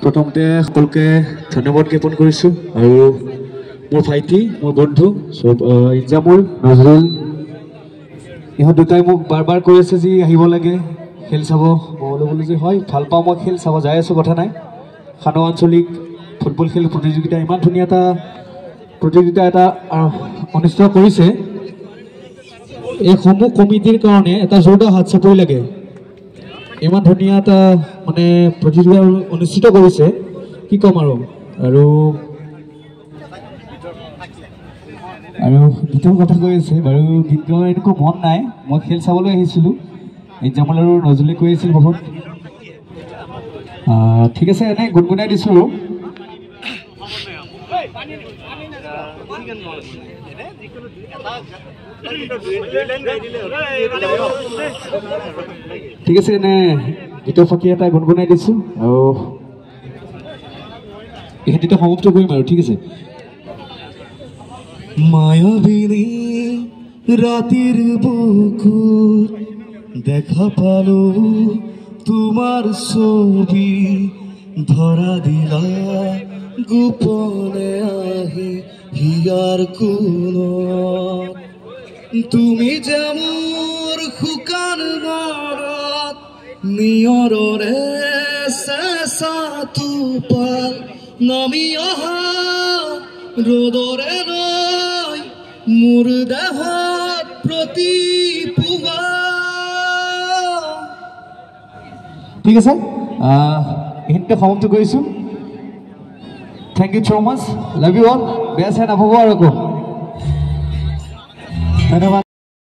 প্ৰথমতে সকলোকে ধন্যবাদ জ্ঞাপন কৰিছোঁ আৰু মোৰ ভাইটি মোৰ বন্ধু চব ইনজামুল নজৰুল ইহঁত দুটাই মোক বাৰ কৈ আছে যে আহিব লাগে খেল চাব মই বোলো যে হয় ভাল পাওঁ মই খেল চাব যাই আছোঁ কথা নাই খানো আঞ্চলিক ফুটবল খেল প্ৰতিযোগিতা ইমান ধুনীয়া এটা প্ৰতিযোগিতা এটা অনুষ্ঠিত কৰিছে এই সমূহ কমিটিৰ কাৰণে এটা জোৰদাৰ হাত চাপৰি লাগে ইমান ধুনীয়া এটা মানে প্ৰতিযোগিতা অনুষ্ঠিত কৰিছে কি ক'ম আৰু গীতৰ কথা কৈ আছে বাৰু গীত গোৱাৰ এনেকুৱা মন নাই মই খেল চাবলৈ আহিছিলোঁ ইনজামুল আৰু নজৰুলে কৈ আছিল বহুত ঠিক আছে এনেই গুণগুণাই দিছোঁ আৰু ঠিক আছে এনে গীতৰ ফাঁকি এটা গুণগুণাই দিছোঁ আৰু এইখিনিতে সমাপ্ত কৰিম আৰু ঠিক আছে মায়াবিনী ৰাতেৰ বুকুৰ দেখা পালো তোমাৰ ছবি ধৰা দিলা গোপনে আহি হিয়াৰ কোন তুমি যেমন শুকান মনত নিয়ৰৰে চেঁচা টোপাল নামি অহা ৰ'দৰে নয় মোৰ দেহত প্ৰতি পুৱা ঠিক আছে এইখিনিতে সমাপ্ত কৰিছোঁ thank you so much love you all বেয়া চাই নাপাব আৰু আকৌ ধন্যবাদ